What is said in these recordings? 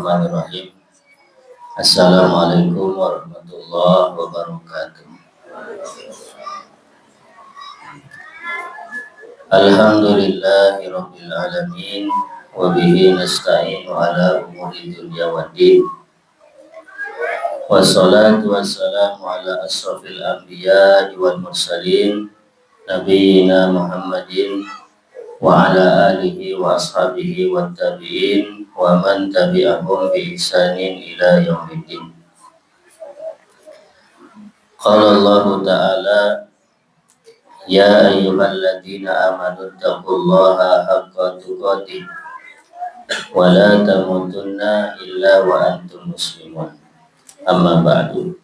Bismillahirrahmanirrahim. Assalamualaikum warahmatullahi wabarakatuh. Alhamdulillahirabbil alamin wa bihi nasta'inu ala umuri dunya waddin. Wassalatu wassalamu ala asrofil anbiya wal mursalin nabiyina Muhammadin wa ala alihi wa ashabihi wa tabi'in wa man tabi'ahum bi ihsanin ila yaumiddin. Qala Allah Ta'ala, ya ayyuhalladzina amanu taqullaha haqqa tuqatih wa la tamutunna illa wa antum muslimun. Amma ba'du.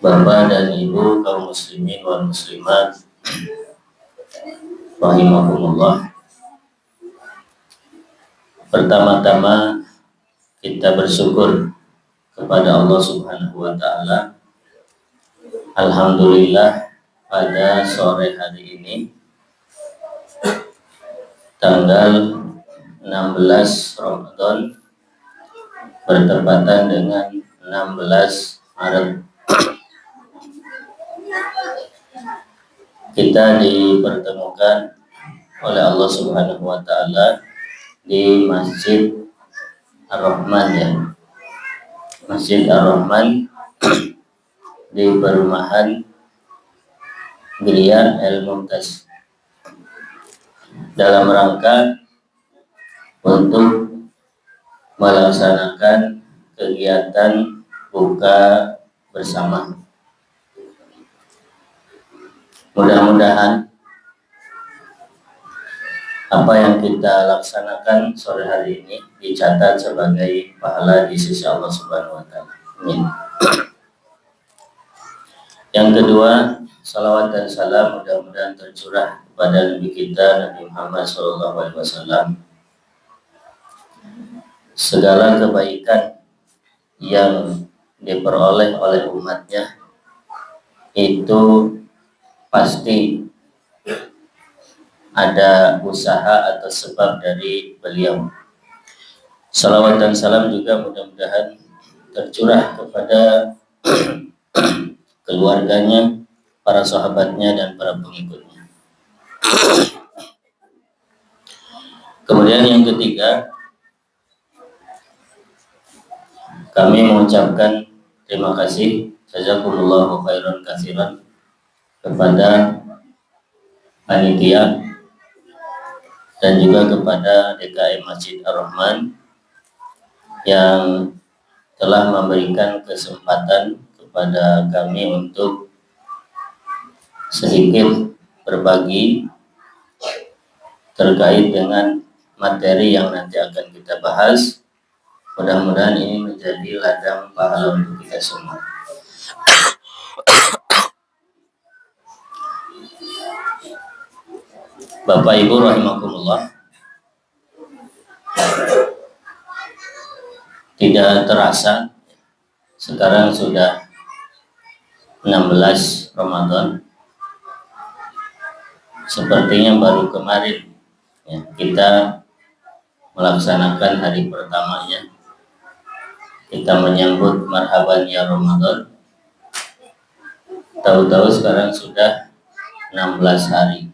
Bapak dan Ibu kaum muslimin wal muslimat rahimakumullah. Pertama-tama kita bersyukur kepada Allah Subhanahu wa taala. Alhamdulillah pada sore hari ini tanggal 16 Ramadan bertepatan dengan 16 Maret. Kita dipertemukan oleh Allah Subhanahu wa taala di Masjid Ar-Rahman, ya. Masjid Ar-Rahman di perumahan Gria El Mumtaz dalam rangka untuk melaksanakan kegiatan buka bersama. Mudah-mudahan apa yang kita laksanakan sore hari ini dicatat sebagai pahala di sisi Allah Subhanahu wa taala. Amin. Yang kedua, salawat dan salam mudah-mudahan tercurah kepada Nabi kita Nabi Muhammad SAW. Segala kebaikan yang diperoleh oleh umatnya itu pasti ada usaha atau sebab dari beliau. Salawat dan salam juga mudah-mudahan tercurah kepada keluarganya, para sahabatnya, dan para pengikutnya. Kemudian yang ketiga, kami mengucapkan terima kasih jazakumullahu khairan katsiran kepada panitia dan juga kepada DKM Masjid Ar-Rahman yang telah memberikan kesempatan kepada kami untuk sedikit berbagi terkait dengan materi yang nanti akan kita bahas. Mudah-mudahan ini menjadi ladang pahala untuk kita semua. Bapak Ibu rahimakumullah, tidak terasa sekarang sudah 16 Ramadan. Sepertinya baru kemarin ya, kita melaksanakan hari pertamanya. Kita menyambut marhaban ya Ramadan. Tahu-tahu sekarang sudah 16 hari.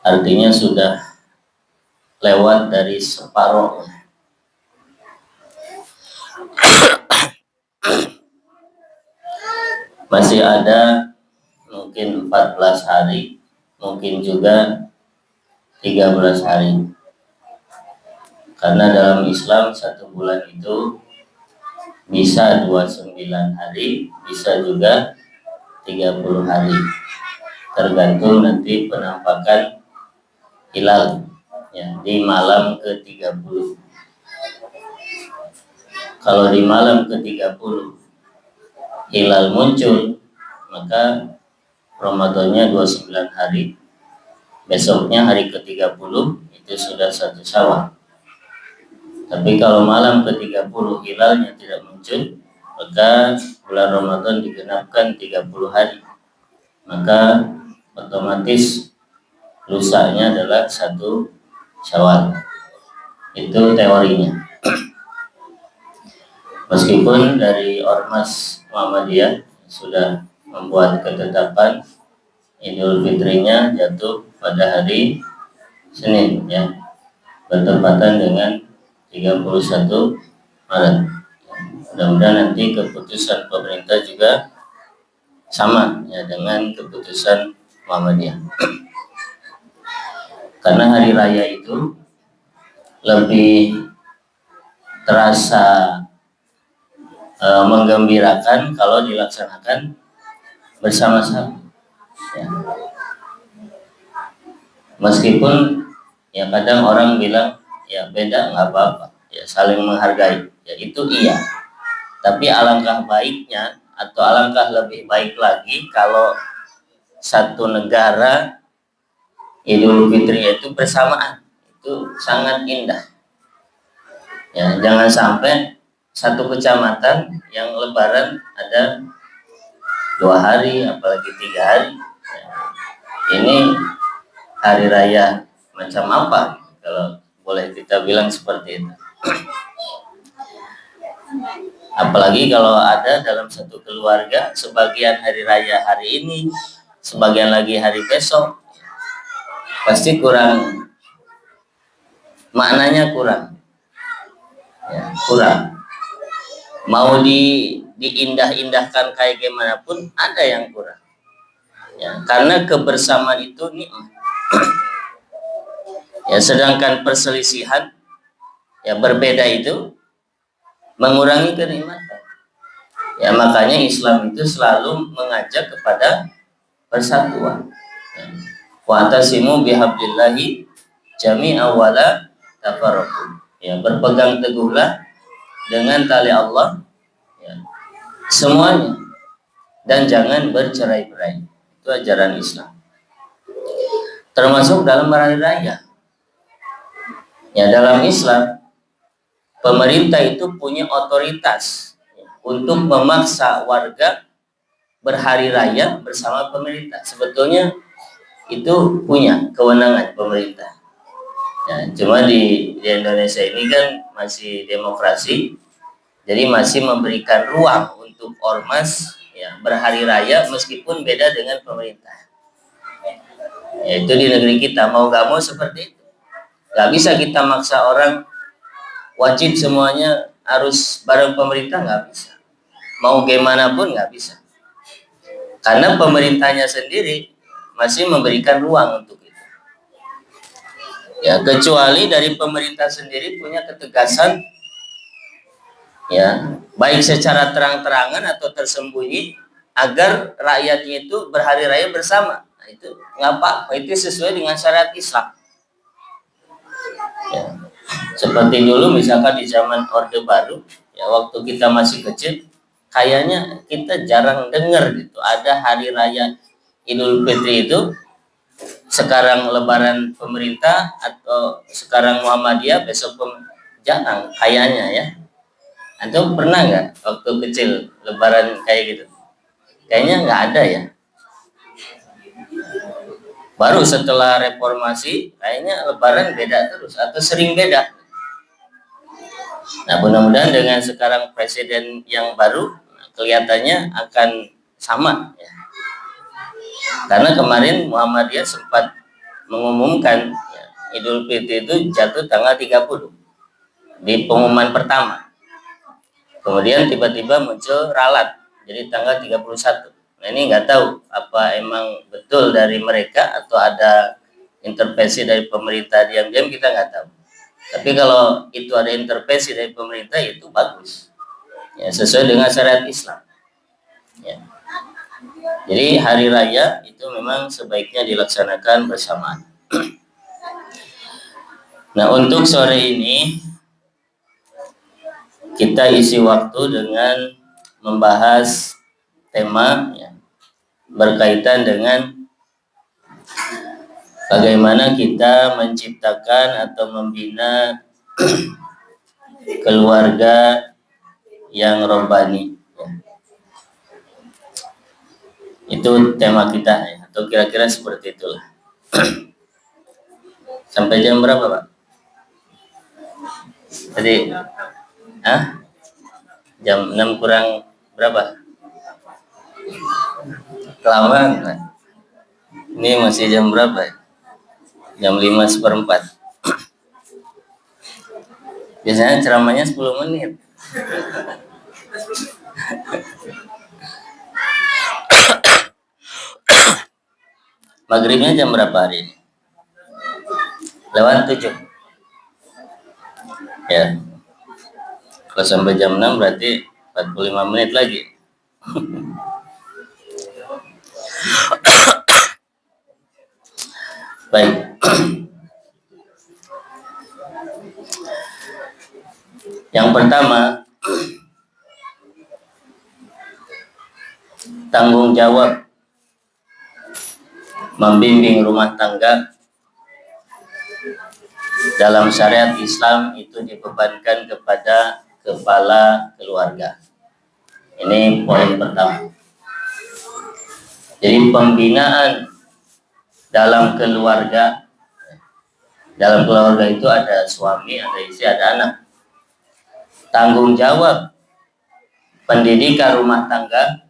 Artinya sudah lewat dari separuh. Masih ada mungkin 14 hari, mungkin juga 13 hari. Karena dalam Islam 1 bulan itu bisa 29 hari, bisa juga 30 hari. Tergantung nanti penampakan hilal ya, di malam ke-30. Kalau di malam ke-30 hilal muncul, maka Ramadannya 29 hari. Besoknya hari ke-30 itu sudah 1 Syawal. Tapi kalau malam ke-30 hilalnya tidak muncul, maka bulan Ramadan digenapkan 30 hari. Maka otomatis lusanya adalah 1 Syawal. Itu teorinya. Meskipun dari Ormas Muhammadiyah sudah membuat ketetapan Idul Fitrinya jatuh pada hari Senin, ya, bertepatan dengan 31 Maret. Mudah-mudahan nanti keputusan pemerintah juga sama, ya, dengan keputusan Muhammadiyah. Karena hari raya itu lebih terasa menggembirakan kalau dilaksanakan bersama-sama, ya. Meskipun ya kadang orang bilang ya beda, nggak apa-apa, ya saling menghargai, ya itu iya. Tapi alangkah baiknya atau alangkah lebih baik lagi kalau satu negara Idul Fitri itu bersamaan, itu sangat indah. Ya, jangan sampai satu kecamatan yang Lebaran ada 2 hari, apalagi 3 hari. Ya, ini hari raya macam apa kalau boleh kita bilang seperti itu. Apalagi kalau ada dalam satu keluarga sebagian hari raya hari ini, sebagian lagi hari besok, pasti kurang, maknanya kurang, ya, kurang. Mau diindah-indahkan kayak gimana pun ada yang kurang, ya, karena kebersamaan itu nikmat. Ya, sedangkan perselisihan, ya, berbeda itu mengurangi kenikmatan. Ya, makanya Islam itu selalu mengajak kepada persatuan. Wa'tasimu bihablillahi jami'a wala tafarraqu. Ya, berpegang teguhlah dengan tali Allah, ya, semuanya, dan jangan bercerai-berai. Itu ajaran Islam. Termasuk dalam hari raya. Ya, dalam Islam pemerintah itu punya otoritas untuk memaksa warga berhari raya bersama pemerintah. Sebetulnya itu punya kewenangan pemerintah. Ya, cuma di Indonesia ini kan masih demokrasi, jadi masih memberikan ruang untuk ormas, ya, berhari raya meskipun beda dengan pemerintah. Ya, itu di negeri kita, mau gak mau seperti itu. Gak bisa kita maksa orang wajib semuanya harus bareng pemerintah, nggak bisa. Mau gimana pun nggak bisa. Karena pemerintahnya sendiri masih memberikan ruang untuk itu. Ya, kecuali dari pemerintah sendiri punya ketegasan, ya, baik secara terang-terangan atau tersembunyi agar rakyatnya itu berhari raya bersama. Nah, itu nggak apa-apa, itu sesuai dengan syariat Islam. Ya. Seperti dulu misalkan di zaman Orde Baru, ya, waktu kita masih kecil, kayaknya kita jarang dengar gitu ada hari raya Idul Fitri itu. Sekarang Lebaran pemerintah atau sekarang Muhammadiyah, besok jarang kayaknya, ya. Atau pernah nggak waktu kecil Lebaran kayak gitu? Kayaknya nggak ada, ya. Baru setelah reformasi kayaknya Lebaran beda terus atau sering beda. Nah, mudah-mudahan dengan sekarang presiden yang baru kelihatannya akan sama, ya. Karena kemarin Muhammadiyah sempat mengumumkan, ya, Idul Fitri itu jatuh tanggal 30 di pengumuman pertama. Kemudian tiba-tiba muncul ralat jadi tanggal 31. Nah, ini nggak tahu apa emang betul dari mereka atau ada intervensi dari pemerintah diam-diam, kita nggak tahu. Tapi kalau itu ada intervensi dari pemerintah, itu bagus, ya, sesuai dengan syariat Islam, ya. Jadi hari raya itu memang sebaiknya dilaksanakan bersamaan. Nah, untuk sore ini kita isi waktu dengan membahas tema, ya, berkaitan dengan bagaimana kita menciptakan atau membina keluarga yang robbani, ya. Itu tema kita, ya, atau kira-kira seperti itulah. Sampai jam berapa, Pak? Tadi, jam 6 kurang berapa? Kelamaan, Pak. Ini masih jam berapa? Jam 5:04. Biasanya ceramahnya 10 menit. Maghribnya jam berapa hari ini? Lewat 7. Ya. Kalau sampai jam 6 berarti 45 menit lagi. Baik. Yang pertama, tanggung jawab membimbing rumah tangga dalam syariat Islam itu dibebankan kepada kepala keluarga. Ini poin pertama. Jadi pembinaan dalam keluarga itu ada suami, ada istri, ada anak. Tanggung jawab pendidikan rumah tangga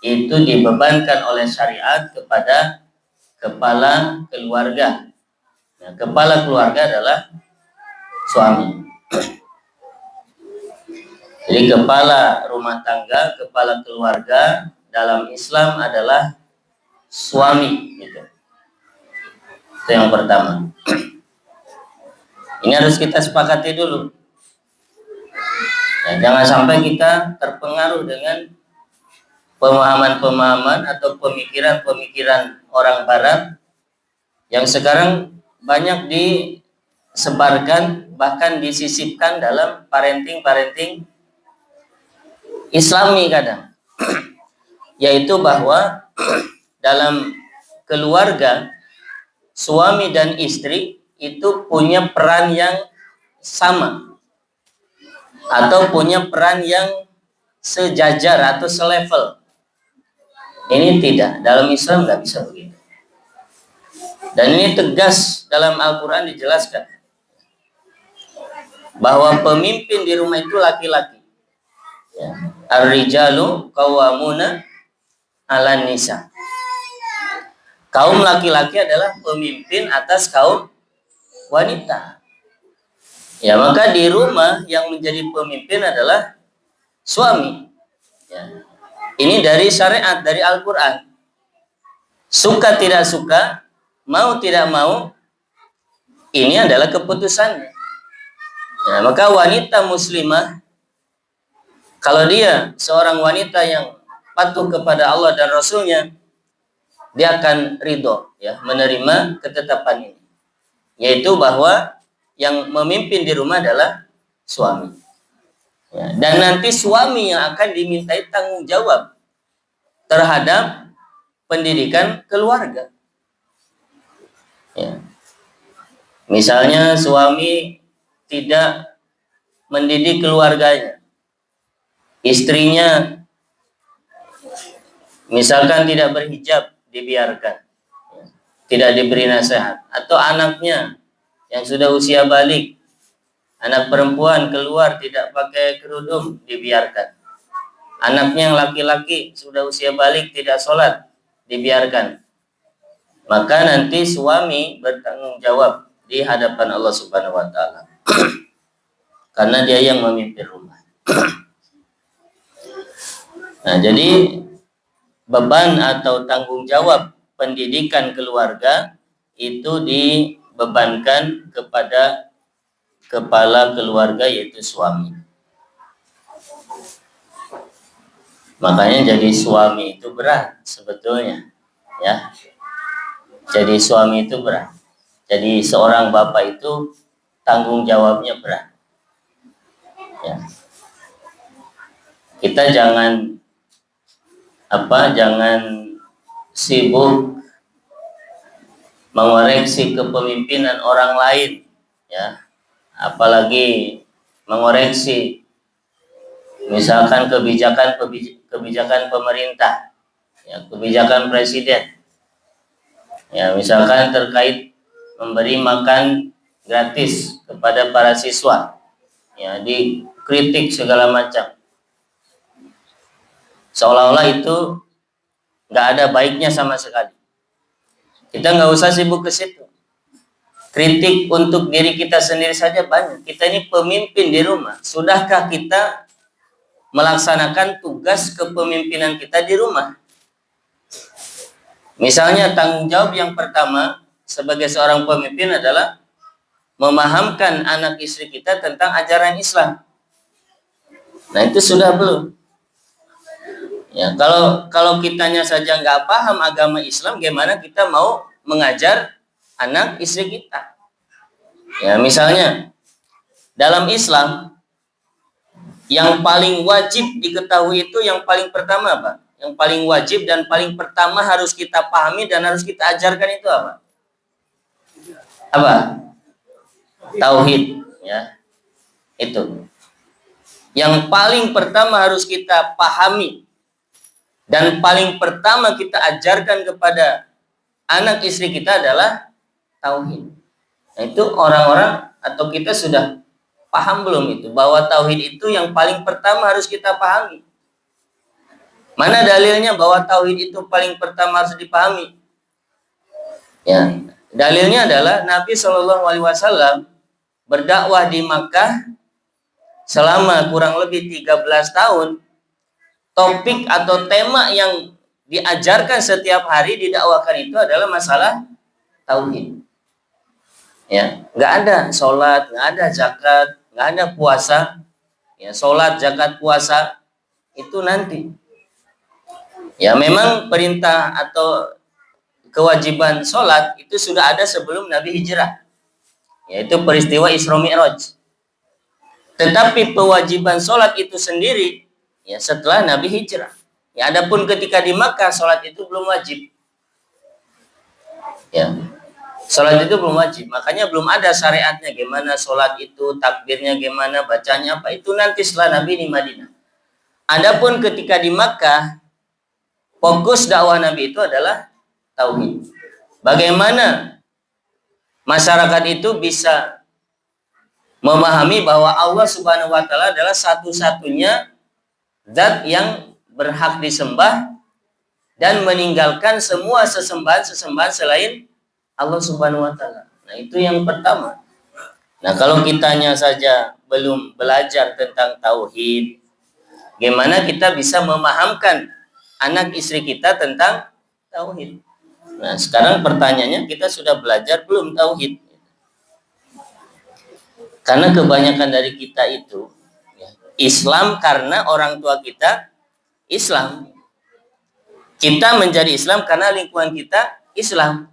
itu dibebankan oleh syariat kepada kepala keluarga. Nah, kepala keluarga adalah suami. Jadi kepala rumah tangga, kepala keluarga dalam Islam adalah suami. Gitu. Itu yang pertama. Ini harus kita sepakati dulu. Nah, jangan sampai kita terpengaruh dengan pemahaman-pemahaman atau pemikiran-pemikiran orang Barat yang sekarang banyak disebarkan, bahkan disisipkan dalam parenting Islami kadang. Yaitu bahwa dalam keluarga suami dan istri itu punya peran yang sama atau punya peran yang sejajar atau selevel. Ini tidak, dalam Islam nggak bisa begitu. Dan ini tegas dalam Al-Quran dijelaskan bahwa pemimpin di rumah itu laki-laki. Ya. Ar-rijalu qawwamuna 'alan nisa. Kaum laki-laki adalah pemimpin atas kaum wanita. Ya, maka di rumah yang menjadi pemimpin adalah suami. Ya. Ini dari syariat, dari Al-Quran. Suka tidak suka, mau tidak mau, ini adalah keputusannya. Ya, maka wanita muslimah, kalau dia seorang wanita yang patuh kepada Allah dan Rasulnya, dia akan ridho, ya, menerima ketetapan ini. Yaitu bahwa yang memimpin di rumah adalah suami. Ya, dan nanti suami yang akan dimintai tanggung jawab terhadap pendidikan keluarga. Ya. Misalnya suami tidak mendidik keluarganya, istrinya misalkan tidak berhijab, dibiarkan, ya, tidak diberi nasihat, atau anaknya yang sudah usia balik, anak perempuan keluar tidak pakai kerudung, dibiarkan. Anaknya yang laki-laki sudah usia balik tidak sholat, dibiarkan. Maka nanti suami bertanggung jawab di hadapan Allah Subhanahu wa Ta'ala. Karena dia yang memimpin rumah. Nah, jadi beban atau tanggung jawab pendidikan keluarga itu dibebankan kepada kepala keluarga, yaitu suami. Makanya jadi suami itu berat sebetulnya, ya. Jadi suami itu berat. Jadi seorang bapak itu tanggung jawabnya berat. Ya. Kita jangan sibuk mengoreksi kepemimpinan orang lain, ya. Apalagi mengoreksi misalkan kebijakan pemerintah, ya, kebijakan presiden, ya, misalkan terkait memberi makan gratis kepada para siswa, ya, dikritik segala macam, seolah-olah itu nggak ada baiknya sama sekali. Kita nggak usah sibuk ke situ. Kritik untuk diri kita sendiri saja banyak. Kita ini pemimpin di rumah. Sudahkah kita melaksanakan tugas kepemimpinan kita di rumah? Misalnya tanggung jawab yang pertama sebagai seorang pemimpin adalah memahamkan anak istri kita tentang ajaran Islam. Nah, itu sudah belum? Ya, kalau kitanya saja nggak paham agama Islam, gimana kita mau mengajar anak istri kita? Ya, misalnya dalam Islam yang paling wajib diketahui itu yang paling pertama apa? Yang paling wajib dan paling pertama harus kita pahami dan harus kita ajarkan itu apa? Apa? Tauhid, ya. Itu. Yang paling pertama harus kita pahami dan paling pertama kita ajarkan kepada anak istri kita adalah tauhid. Nah, itu orang-orang atau kita sudah paham belum itu? Bahwa tauhid itu yang paling pertama harus kita pahami. Mana dalilnya bahwa tauhid itu paling pertama harus dipahami? Ya, dalilnya adalah Nabi Shallallahu Alaihi Wasallam berdakwah di Makkah selama kurang lebih 13 tahun. Topik atau tema yang diajarkan setiap hari didakwakan itu adalah masalah tauhid. Ya, nggak ada sholat, nggak ada zakat, nggak ada puasa. Ya, sholat, zakat, puasa itu nanti. Ya, memang perintah atau kewajiban sholat itu sudah ada sebelum Nabi hijrah, yaitu peristiwa Isra Mi'raj. Tetapi kewajiban sholat itu sendiri ya setelah Nabi hijrah. Ya, adapun ketika di Makkah sholat itu belum wajib. Ya, sholat itu belum wajib. Makanya belum ada syariatnya gimana sholat itu, takbirnya gimana, bacanya apa, itu nanti setelah Nabi di Madinah. Adapun ketika di Makkah, fokus dakwah Nabi itu adalah tauhid. Bagaimana masyarakat itu bisa memahami bahwa Allah Subhanahu wa taala adalah satu-satunya zat yang berhak disembah dan meninggalkan semua sesembahan selain Allah Subhanahu wa taala. Nah, itu yang pertama. Nah, kalau kitanya saja belum belajar tentang tauhid, gimana kita bisa memahamkan anak istri kita tentang tauhid? Nah, sekarang pertanyaannya, kita sudah belajar belum tauhid? Karena kebanyakan dari kita itu Islam karena orang tua kita Islam. Kita menjadi Islam karena lingkungan kita Islam.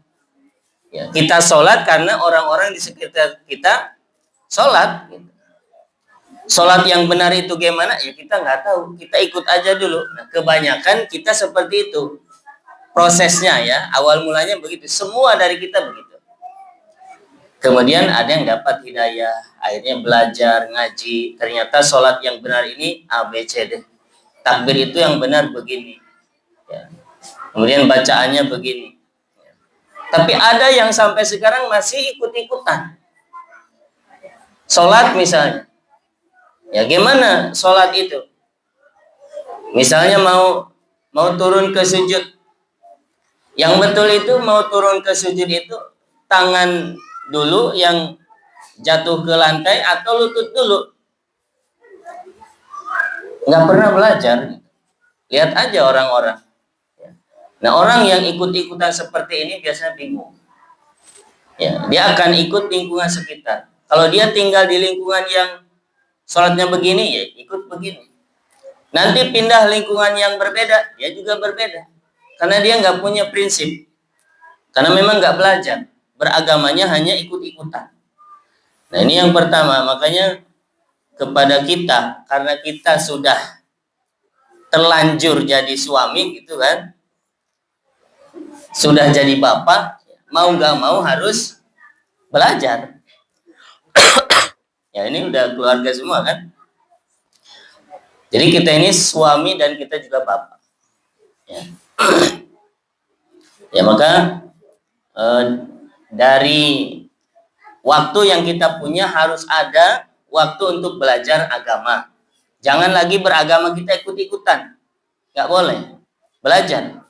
Ya, kita sholat karena orang-orang di sekitar kita sholat. Sholat yang benar itu gimana? Ya kita nggak tahu. Kita ikut aja dulu. Nah, kebanyakan kita seperti itu. Prosesnya ya, awal mulanya begitu. Semua dari kita begitu. Kemudian ada yang dapat hidayah, akhirnya belajar, ngaji. Ternyata sholat yang benar ini A, B, C, D. Takbir itu yang benar begini. Ya. Kemudian bacaannya begini. Ya. Tapi ada yang sampai sekarang masih ikut-ikutan. Sholat misalnya. Ya gimana sholat itu? Misalnya mau turun ke sujud. Yang betul itu mau turun ke sujud itu tangan dulu yang jatuh ke lantai atau lutut dulu? Nggak pernah belajar. Lihat aja orang-orang. Nah, orang yang ikut-ikutan seperti ini biasanya bingung. Ya, dia akan ikut lingkungan sekitar. Kalau dia tinggal di lingkungan yang sholatnya begini, ya ikut begini. Nanti pindah lingkungan yang berbeda, dia juga berbeda. Karena dia nggak punya prinsip. Karena memang nggak belajar. Beragamanya hanya ikut-ikutan. Nah, ini yang pertama. Makanya kepada kita, karena kita sudah terlanjur jadi suami gitu kan, sudah jadi bapak, mau nggak mau harus belajar. Ya, ini udah keluarga semua kan. Jadi kita ini suami dan kita juga bapak. Ya, ya maka dari waktu yang kita punya harus ada waktu untuk belajar agama. Jangan lagi beragama kita ikut-ikutan, nggak boleh. Belajar,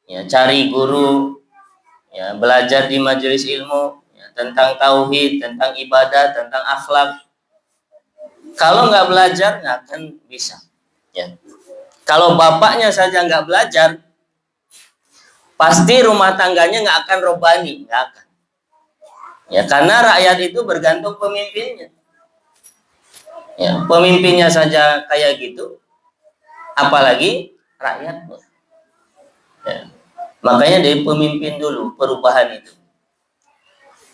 ya, cari guru, ya, belajar di majelis ilmu, ya, tentang tauhid, tentang ibadah, tentang akhlak. Kalau nggak belajar nggak akan bisa. Ya. Kalau bapaknya saja nggak belajar, pasti rumah tangganya nggak akan robani, nggak akan. Ya, karena rakyat itu bergantung pemimpinnya. Ya, pemimpinnya saja kayak gitu, apalagi rakyatnya. Ya. Makanya dari pemimpin dulu perubahan itu.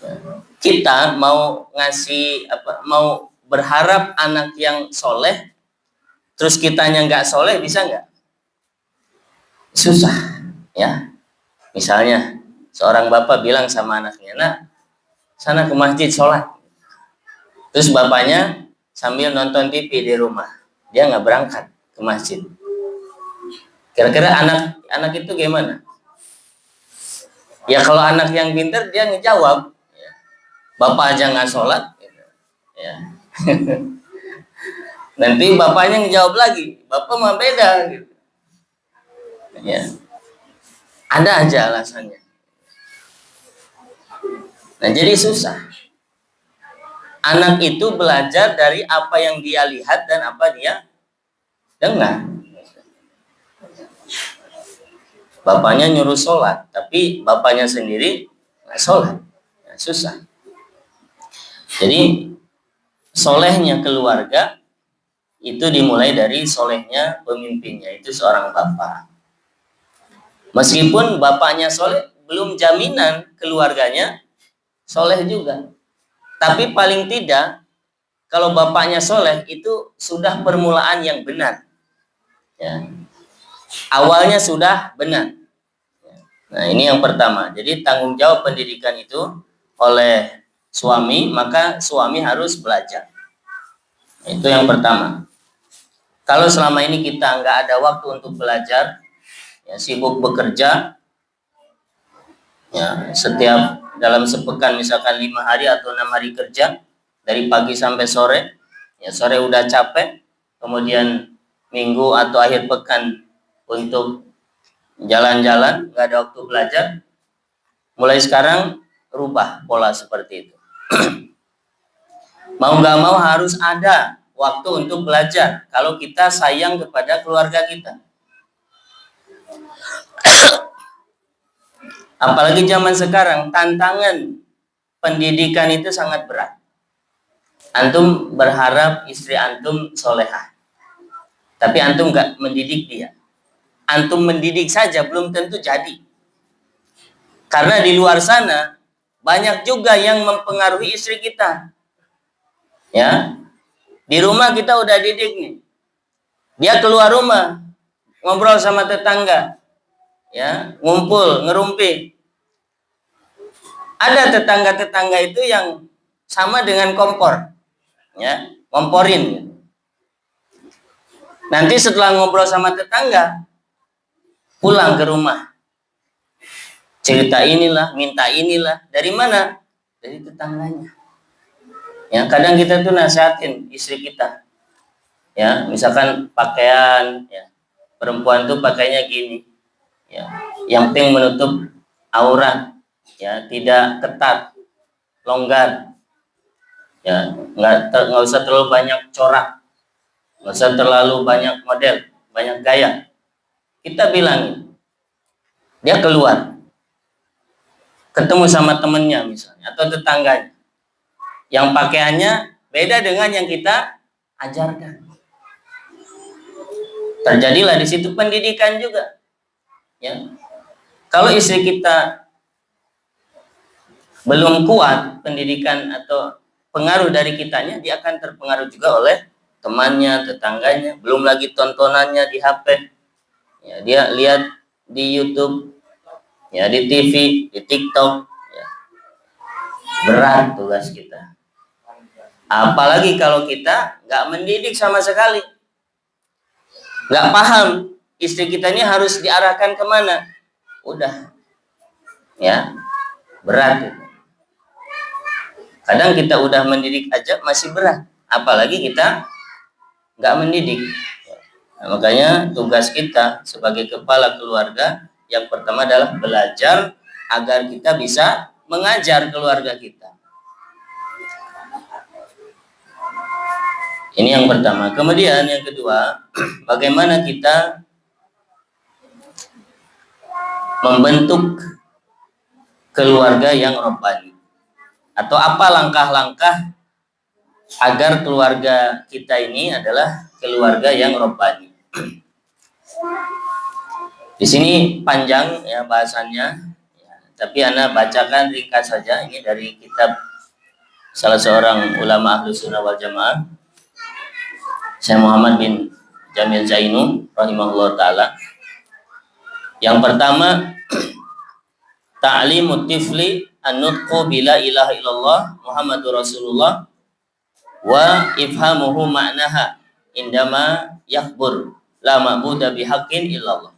Ya. Kita mau ngasih apa? Mau berharap anak yang soleh, terus kitanya nggak soleh, bisa nggak? Susah, ya. Misalnya seorang bapak bilang sama anaknya, "Nak, sana ke masjid sholat." Terus bapaknya sambil nonton TV di rumah, dia nggak berangkat ke masjid. Kira-kira anak itu gimana? Ya kalau anak yang pintar dia ngejawab, ya, bapak aja nggak sholat, gitu. Ya. Nanti bapaknya ngejawab lagi, bapak mah beda, gitu. Ya. Ada aja alasannya. Nah jadi susah. Anak itu belajar dari apa yang dia lihat dan apa dia dengar. Bapaknya nyuruh sholat, tapi bapaknya sendiri nggak sholat. Nah, susah. Jadi solehnya keluarga itu dimulai dari solehnya pemimpinnya, itu seorang bapak. Meskipun bapaknya soleh, belum jaminan keluarganya soleh juga. Tapi paling tidak, kalau bapaknya soleh, itu sudah permulaan yang benar. Ya. Awalnya sudah benar. Nah ini yang pertama. Jadi tanggung jawab pendidikan itu oleh suami, maka suami harus belajar. Itu yang pertama. Kalau selama ini kita nggak ada waktu untuk belajar, ya, sibuk bekerja, ya, setiap dalam sepekan misalkan 5 hari atau 6 hari kerja, dari pagi sampai sore, ya sore udah capek, kemudian minggu atau akhir pekan untuk jalan-jalan, nggak ada waktu belajar. Mulai sekarang rubah pola seperti itu. Mau nggak mau harus ada waktu untuk belajar kalau kita sayang kepada keluarga kita. Apalagi zaman sekarang, tantangan pendidikan itu sangat berat. Antum berharap istri antum solehah, tapi antum nggak mendidik dia. Antum mendidik saja belum tentu jadi. Karena di luar sana banyak juga yang mempengaruhi istri kita. Ya, di rumah kita udah didik nih. Dia keluar rumah, ngobrol sama tetangga, ya, ngumpul, ngerumpi. Ada tetangga-tetangga itu yang sama dengan kompor, ya, komporin. Nanti setelah ngobrol sama tetangga, pulang ke rumah, cerita inilah, minta inilah, dari mana? Dari tetangganya. Ya, kadang kita tuh nasihatin istri kita, ya, misalkan pakaian, ya, perempuan tuh pakainya gini, ya, yang penting menutup aurat, ya, tidak ketat, longgar, ya, nggak usah terlalu banyak corak, nggak usah terlalu banyak model, banyak gaya. Kita bilangin, dia keluar, ketemu sama temennya misalnya atau tetangganya, yang pakaiannya beda dengan yang kita ajarkan. Terjadilah di situ pendidikan juga. Ya. Kalau istri kita belum kuat pendidikan atau pengaruh dari kitanya, dia akan terpengaruh juga oleh temannya, tetangganya, belum lagi tontonannya di HP. Ya, dia lihat di YouTube, ya, di TV, di TikTok. Ya. Berat tugas kita. Apalagi kalau kita nggak mendidik sama sekali, nggak paham istri kita ini harus diarahkan kemana, udah, ya, berat itu. Kadang kita udah mendidik aja masih berat, apalagi kita nggak mendidik. Nah, makanya tugas kita sebagai kepala keluarga yang pertama adalah belajar agar kita bisa mengajar keluarga kita. Ini yang pertama. Kemudian yang kedua, bagaimana kita membentuk keluarga yang robbani, atau apa langkah-langkah agar keluarga kita ini adalah keluarga yang robbani. Di sini panjang ya bahasannya, ya, tapi Ana bacakan ringkas saja. Ini dari kitab salah seorang ulama Ahlus Sunnah wal Jamaah, Syekh Muhammad bin Jamil Zainu rahimahullah taala. Yang pertama, ta'limut tifli an-nutqu bila ilaha illallah Muhammadur Rasulullah wa ifhamuhu ma'naha indama yakhbur la ma'budu bihaqqin illallah.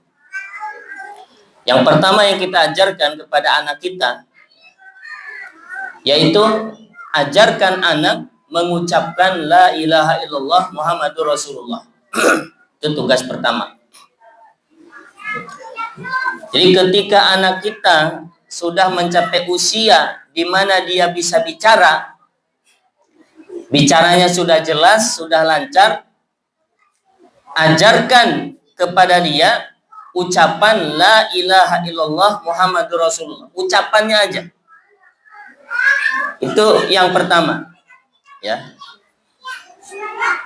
Yang pertama yang kita ajarkan kepada anak kita yaitu ajarkan anak mengucapkan la ilaha illallah Muhammadur Rasulullah. Itu tugas pertama. Jadi ketika anak kita sudah mencapai usia di mana dia bisa bicara, bicaranya sudah jelas, sudah lancar, ajarkan kepada dia ucapan la ilaha illallah Muhammadur Rasulullah. Ucapannya aja. Itu yang pertama. Ya.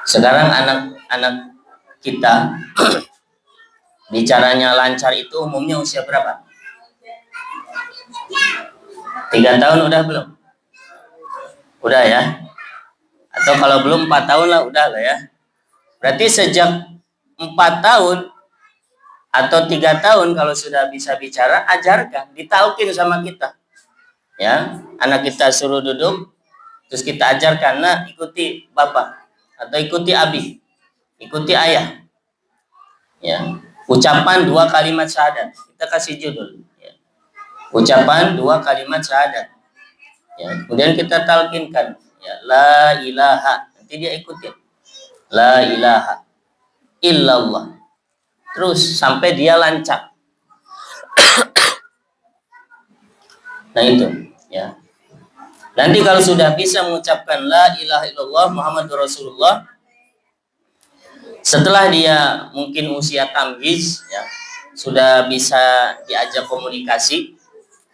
Sekarang anak-anak kita bicaranya lancar itu umumnya usia berapa? 3 tahun udah belum? Udah ya? Atau kalau belum 4 tahun lah udah lah ya. Berarti sejak 4 tahun atau 3 tahun kalau sudah bisa bicara, ajarkan, ditalkin sama kita. Ya, anak kita suruh duduk, terus kita ajarkan, nah ikuti bapak atau ikuti abi, ikuti ayah. Ya. Ucapan 2 kalimat syahadat. Kita kasih judul. Ya. Ucapan 2 kalimat syahadat. Ya. Kemudian kita talkinkan. Ya. La ilaha. Nanti dia ikutin. La ilaha illallah. Terus sampai dia lancar. Nah itu. Ya. Nanti kalau sudah bisa mengucapkan la ilaha illallah Muhammadur Rasulullah, setelah dia mungkin usia tamyiz, ya, sudah bisa diajak komunikasi,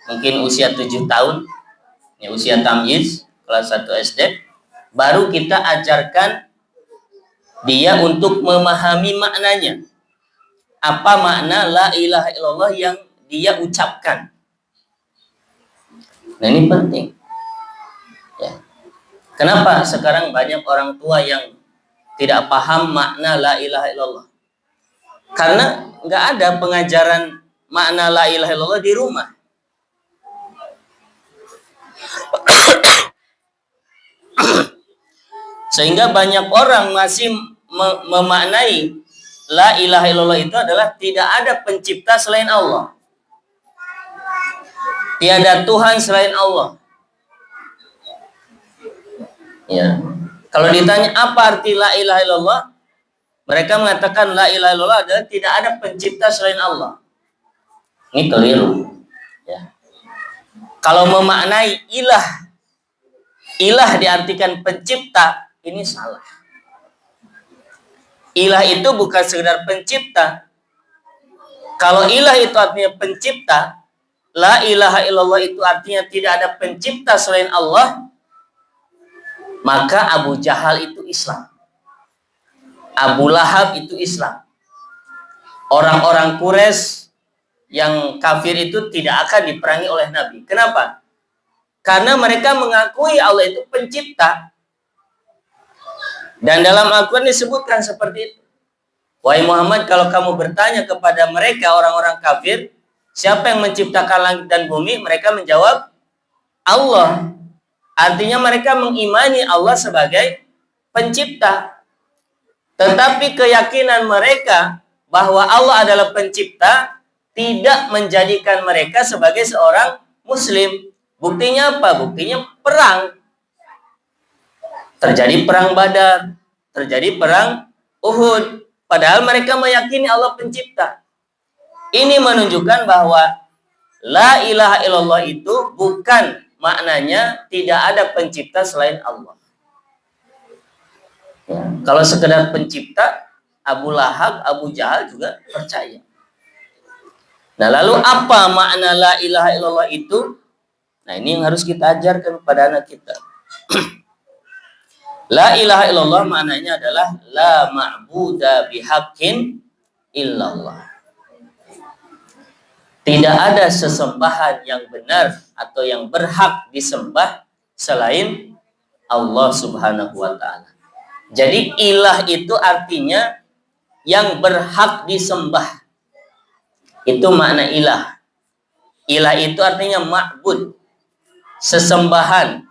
mungkin usia 7 tahun, ya, usia tamyiz, kelas 1 SD, baru kita ajarkan dia untuk memahami maknanya. Apa makna la ilaha illallah yang dia ucapkan. Nah ini penting. Ya. Kenapa sekarang banyak orang tua yang tidak paham makna la ilaha illallah? Karena nggak ada pengajaran makna la ilaha illallah di rumah. Sehingga banyak orang masih memaknai la ilaha illallah itu adalah tidak ada pencipta selain Allah. Tiada Tuhan selain Allah. Ya. Kalau ditanya apa arti la ilaha illallah, mereka mengatakan la ilaha illallah adalah tidak ada pencipta selain Allah. Ini keliru. Ya. Kalau memaknai ilah diartikan pencipta, ini salah. Ilah itu bukan sekedar pencipta. Kalau ilah itu artinya pencipta, la ilaha illallah itu artinya tidak ada pencipta selain Allah, maka Abu Jahal itu Islam. Abu Lahab itu Islam. Orang-orang Quraisy yang kafir itu tidak akan diperangi oleh Nabi. Kenapa? Karena mereka mengakui Allah itu pencipta. Dan dalam Al-Quran disebutkan seperti itu. Wahai Muhammad, kalau kamu bertanya kepada mereka orang-orang kafir, siapa yang menciptakan langit dan bumi? Mereka menjawab, Allah. Artinya mereka mengimani Allah sebagai pencipta. Tetapi keyakinan mereka bahwa Allah adalah pencipta tidak menjadikan mereka sebagai seorang muslim. Buktinya apa? Buktinya perang. Terjadi perang Badar, terjadi perang Uhud. Padahal mereka meyakini Allah pencipta. Ini menunjukkan bahwa la ilaha illallah itu bukan maknanya tidak ada pencipta selain Allah. Ya, kalau sekedar pencipta, Abu Lahab, Abu Jahal juga percaya. Nah, lalu apa makna la ilaha illallah itu? Nah, ini yang harus kita ajarkan kepada anak kita. La ilaha illallah maknanya adalah la ma'buda bihaqqin illallah. Tidak ada sesembahan yang benar atau yang berhak disembah selain Allah Subhanahu wa taala. Jadi ilah itu artinya yang berhak disembah. Itu makna ilah. Ilah itu artinya ma'bud, sesembahan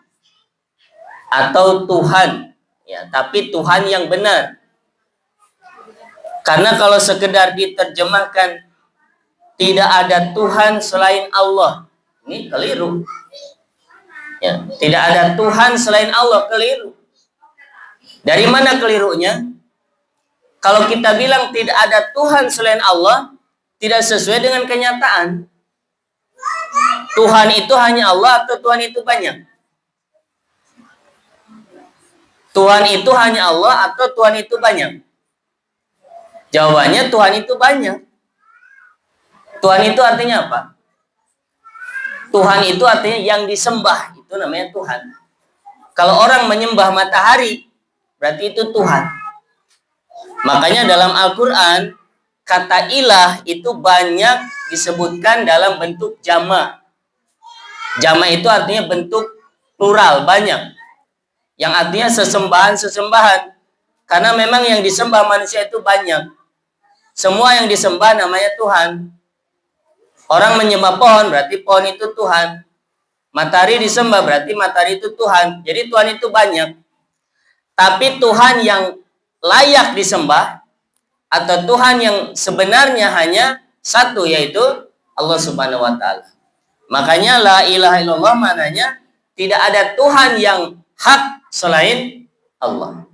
atau Tuhan, ya, tapi Tuhan yang benar. Karena kalau sekedar diterjemahkan tidak ada Tuhan selain Allah, ini keliru. Ya, tidak ada Tuhan selain Allah, keliru. Dari mana kelirunya? Kalau kita bilang tidak ada Tuhan selain Allah, tidak sesuai dengan kenyataan. Tuhan itu hanya Allah atau Tuhan itu banyak? Tuhan itu hanya Allah atau Tuhan itu banyak? Jawabannya Tuhan itu banyak. Tuhan itu artinya apa? Tuhan itu artinya yang disembah, itu namanya Tuhan. Kalau orang menyembah matahari, berarti itu Tuhan. Makanya dalam Al-Quran, kata ilah itu banyak disebutkan dalam bentuk jama'. Jama' itu artinya bentuk plural, banyak. Yang artinya sesembahan-sesembahan. Karena memang yang disembah manusia itu banyak. Semua yang disembah namanya Tuhan. Orang menyembah pohon, berarti pohon itu Tuhan. Matahari disembah, berarti matahari itu Tuhan. Jadi Tuhan itu banyak. Tapi Tuhan yang layak disembah, atau Tuhan yang sebenarnya hanya satu, yaitu Allah Subhanahu wa taala. Makanya la ilaha illallah maknanya tidak ada Tuhan yang hak selain Allah.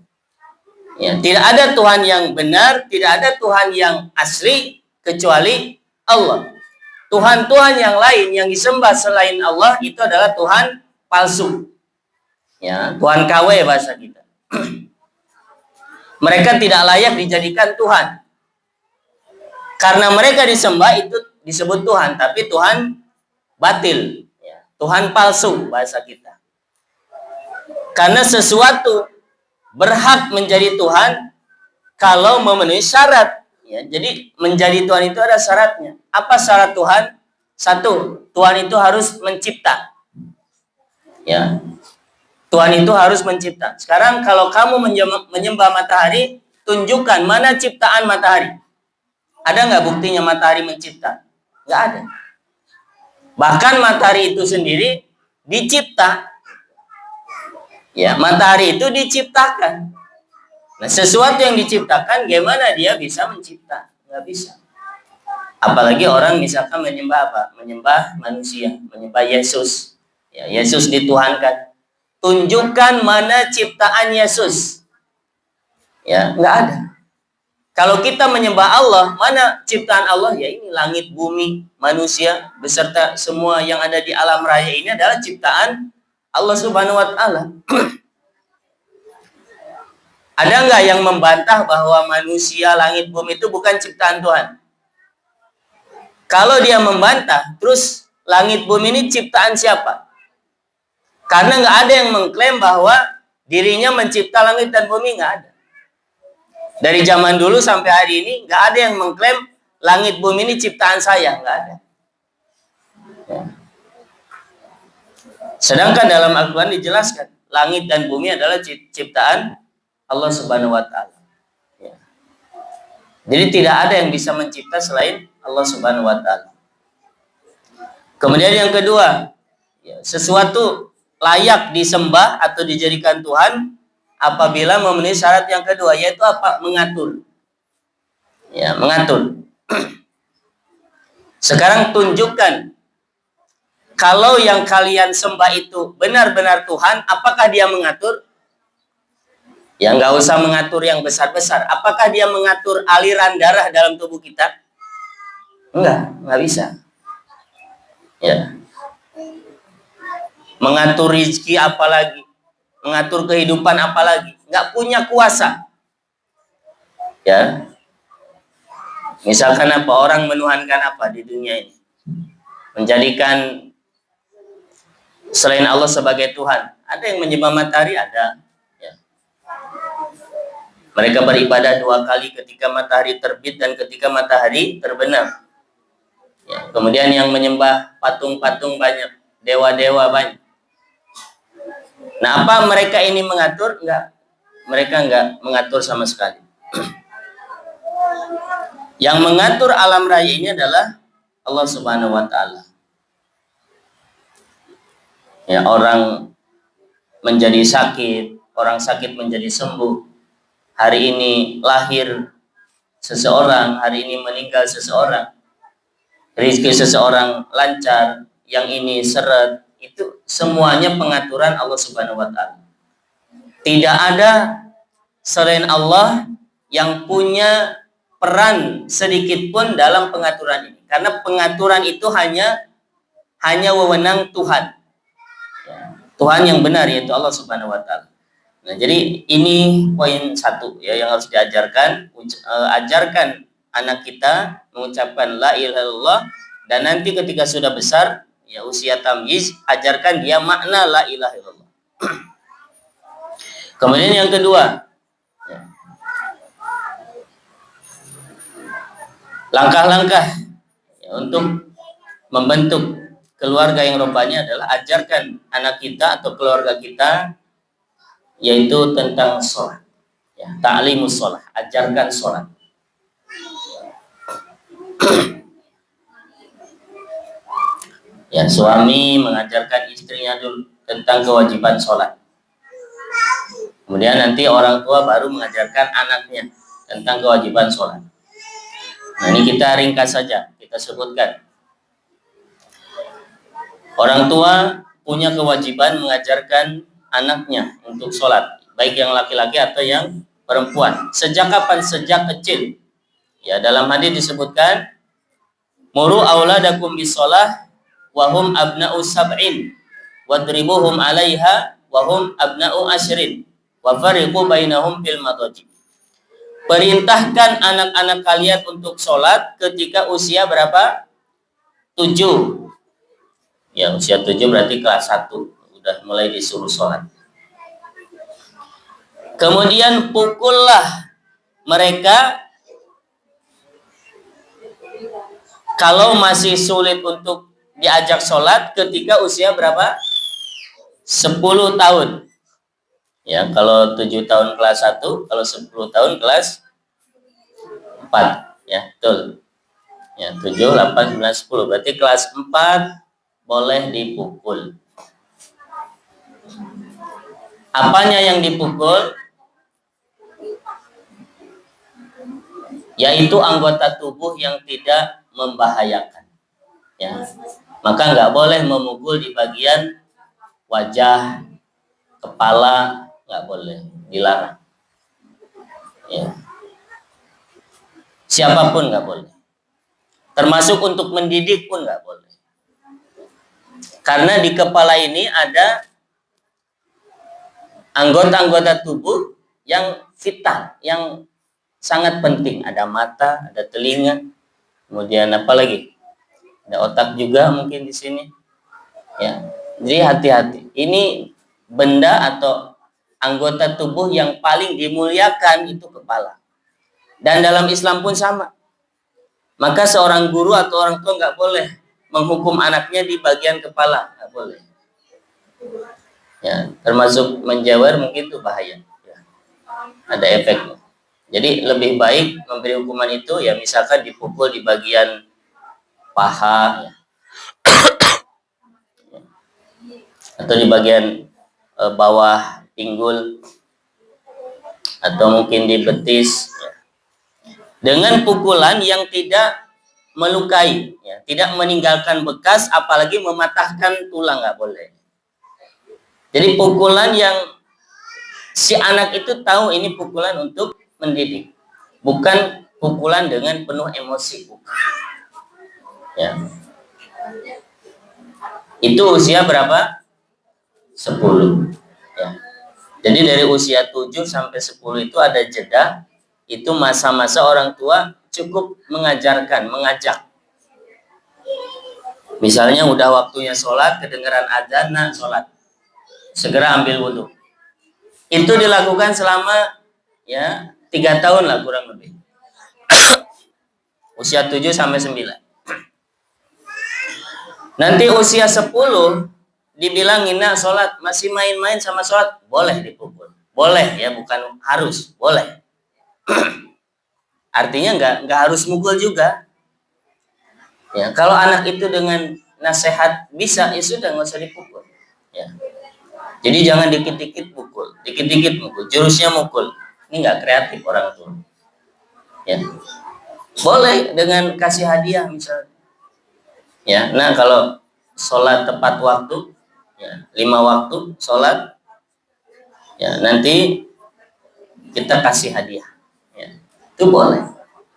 Ya, tidak ada Tuhan yang benar, tidak ada Tuhan yang asli kecuali Allah. Tuhan-Tuhan yang lain yang disembah selain Allah itu adalah Tuhan palsu. Ya, Tuhan KW bahasa kita. Mereka tidak layak dijadikan Tuhan. Karena mereka disembah itu disebut Tuhan, tapi Tuhan batil, ya, Tuhan palsu bahasa kita. Karena sesuatu berhak menjadi Tuhan kalau memenuhi syarat. Ya, jadi menjadi Tuhan itu ada syaratnya. Apa syarat Tuhan? Satu, Tuhan itu harus mencipta. Ya, Tuhan itu harus mencipta. Sekarang kalau kamu menyembah matahari, tunjukkan mana ciptaan matahari. Ada nggak buktinya matahari mencipta? Nggak ada. Bahkan matahari itu sendiri dicipta. Ya, matahari itu diciptakan. Nah, sesuatu yang diciptakan, gimana dia bisa mencipta? Nggak bisa. Apalagi orang misalkan menyembah apa? Menyembah manusia, menyembah Yesus. Ya, Yesus dituhankan. Tunjukkan mana ciptaan Yesus. Ya, nggak ada. Kalau kita menyembah Allah, mana ciptaan Allah? Ya ini langit, bumi, manusia, beserta semua yang ada di alam raya ini adalah ciptaan Allah Subhanahu wa taala. Ada nggak yang membantah bahwa manusia, langit, bumi itu bukan ciptaan Tuhan? Kalau dia membantah, terus langit, bumi ini ciptaan siapa? Karena nggak ada yang mengklaim bahwa dirinya mencipta langit dan bumi, nggak ada. Dari zaman dulu sampai hari ini, nggak ada yang mengklaim langit, bumi ini ciptaan saya, nggak ada. Ya. Sedangkan dalam Al-Quran dijelaskan, langit dan bumi adalah ciptaan Allah Subhanahu wa taala. Ya. Jadi tidak ada yang bisa mencipta selain Allah Subhanahu wa taala. Kemudian yang kedua, ya, sesuatu layak disembah atau dijadikan Tuhan apabila memenuhi syarat yang kedua, yaitu apa? Mengatur. Ya, mengatur. Sekarang tunjukkan kalau yang kalian sembah itu benar-benar Tuhan, apakah dia mengatur? Ya nggak usah mengatur yang besar-besar. Apakah dia mengatur aliran darah dalam tubuh kita? Nggak bisa. Ya. Mengatur rezeki apalagi, mengatur kehidupan apalagi, nggak punya kuasa. Ya. Misalkan apa, orang menuhankan apa di dunia ini? Menjadikan selain Allah sebagai Tuhan. Ada yang menyembah matahari, ada. Ya. Mereka beribadah 2 kali, ketika matahari terbit dan ketika matahari terbenam. Ya. Kemudian yang menyembah patung-patung banyak, dewa-dewa banyak. Nah, apa mereka ini mengatur? Enggak. Mereka enggak mengatur sama sekali. Yang mengatur alam raya ini adalah Allah Subhanahu wa taala. Ya, orang menjadi sakit, orang sakit menjadi sembuh. Hari ini lahir seseorang, hari ini meninggal seseorang. Rezeki seseorang lancar, yang ini seret. Itu semuanya pengaturan Allah Subhanahu wa taala. Tidak ada selain Allah yang punya peran sedikit pun dalam pengaturan ini. Karena pengaturan itu hanya wewenang Tuhan. Tuhan yang benar, yaitu Allah Subhanahu wa taala. Nah, jadi ini poin 1 ya yang harus diajarkan. Ajarkan anak kita mengucapkan la ilaha illallah, dan nanti ketika sudah besar ya usia tamyiz, ajarkan dia makna la ilaha illallah. Kemudian yang kedua, ya, langkah-langkah ya, untuk membentuk keluarga yang robbani adalah ajarkan anak kita atau keluarga kita yaitu tentang sholat. Ya, ta'limus sholat, ajarkan sholat. Ya, suami mengajarkan istrinya dulu tentang kewajiban sholat. Kemudian nanti orang tua baru mengajarkan anaknya tentang kewajiban sholat. Nah, ini kita ringkas saja, kita sebutkan. Orang tua punya kewajiban mengajarkan anaknya untuk sholat, baik yang laki-laki atau yang perempuan. Sejak kapan? Sejak kecil. Ya, dalam hadis disebutkan, muru auladakum bisolah wahum abna'u sab'in wadribuhum 'alaiha wahum abna'u asyrin wa fariqu bainahum fil madaji. Perintahkan anak-anak kalian untuk sholat ketika usia berapa? 7. Ya, usia 7 berarti kelas 1. Udah mulai disuruh sholat. Kemudian pukullah mereka kalau masih sulit untuk diajak sholat ketika usia berapa? 10 tahun. Ya, kalau 7 tahun kelas 1, kalau 10 tahun kelas 4. Ya, betul. Ya, 7, 8, 9, 10. Berarti kelas 4 boleh dipukul. Apanya yang dipukul? Yaitu anggota tubuh yang tidak membahayakan. Ya. Maka nggak boleh memukul di bagian wajah, kepala, nggak boleh, dilarang. Ya. Siapapun nggak boleh. Termasuk untuk mendidik pun nggak boleh. Karena di kepala ini ada anggota-anggota tubuh yang vital, yang sangat penting. Ada mata, ada telinga, kemudian apa lagi? Ada otak juga mungkin di sini. Ya, jadi hati-hati. Ini benda atau anggota tubuh yang paling dimuliakan itu kepala. Dan dalam Islam pun sama. Maka seorang guru atau orang tua nggak boleh menghukum anaknya di bagian kepala, nggak boleh. Ya, termasuk menjawar mungkin itu bahaya. Ya, ada efeknya. Jadi lebih baik memberi hukuman itu ya misalkan dipukul di bagian paha, ya. Atau di bagian bawah pinggul, atau mungkin di betis. Ya. Dengan pukulan yang tidak melukai, ya, tidak meninggalkan bekas, apalagi mematahkan tulang, nggak boleh. Jadi pukulan yang Si anak itu tahu ini pukulan untuk mendidik, bukan pukulan dengan penuh emosi. Ya. Itu usia berapa? 10. Ya. Jadi dari usia 7 sampai 10 itu ada jeda. Itu masa-masa orang tua cukup mengajarkan, mengajak. Misalnya udah waktunya sholat, kedengaran adzan, nah sholat. Segera ambil wudhu. Itu dilakukan selama 3 tahun lah kurang lebih. Usia 7 sampai 9. Nanti usia 10 dibilangin, nah sholat, masih main-main sama sholat, boleh dipukul. Boleh ya, bukan harus, boleh. Artinya nggak harus mukul juga. Ya, kalau anak itu dengan nasihat bisa, ya sudah, nggak usah dipukul. Ya. Jadi jangan dikit-dikit pukul, dikit-dikit mukul, jurusnya mukul. Ini nggak kreatif orang tua. Ya. Boleh dengan kasih hadiah misalnya. Ya, nah kalau sholat tepat waktu, ya, 5 waktu sholat, ya nanti kita kasih hadiah. Ya, itu boleh.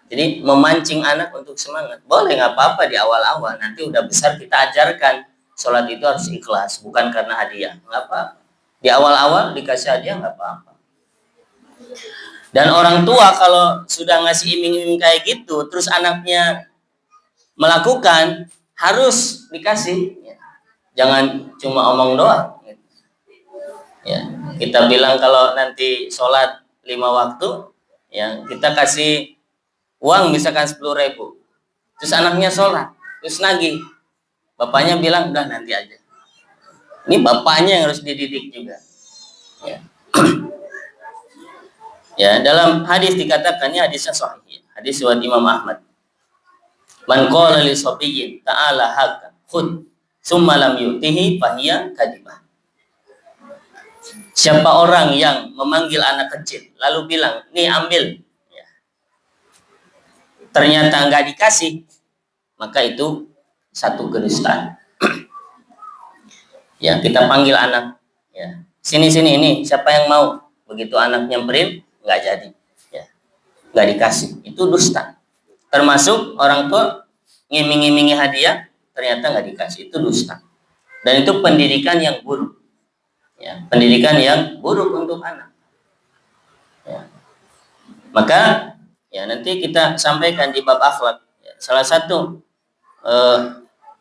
Jadi memancing anak untuk semangat, boleh, nggak apa-apa di awal-awal. Nanti udah besar kita ajarkan sholat itu harus ikhlas, bukan karena hadiah, nggak apa-apa. Di awal-awal dikasih hadiah nggak apa-apa. Dan orang tua kalau sudah ngasih iming-iming kayak gitu, terus anaknya melakukan, harus dikasih. Jangan cuma omong doang. Ya, kita bilang kalau nanti sholat 5 waktu, ya kita kasih uang misalkan 10.000. Terus anaknya sholat, terus nagih. Bapaknya bilang, udah nanti aja. Ini bapaknya yang harus dididik juga. Ya. Ya, dalam hadis dikatakannya, hadisnya sahih. Hadis riwayat Imam Ahmad. Man qala li sabiyyin ta'ala haka khud summa lam yutihi fahiya kadibah. Siapa orang yang memanggil anak kecil lalu bilang, nih ambil, ya, ternyata nggak dikasih, maka itu satu kedustaan. Ya, kita panggil anak, ya, sini ini siapa yang mau. Begitu anak nyamperin, nggak jadi, ya, nggak dikasih, itu dusta. Termasuk orang tua ngiming-ngimingi hadiah, ternyata nggak dikasih, itu dusta. Dan itu pendidikan yang buruk. Ya, pendidikan yang buruk untuk anak. Ya. Maka ya nanti kita sampaikan di bab akhlak. Ya, salah satu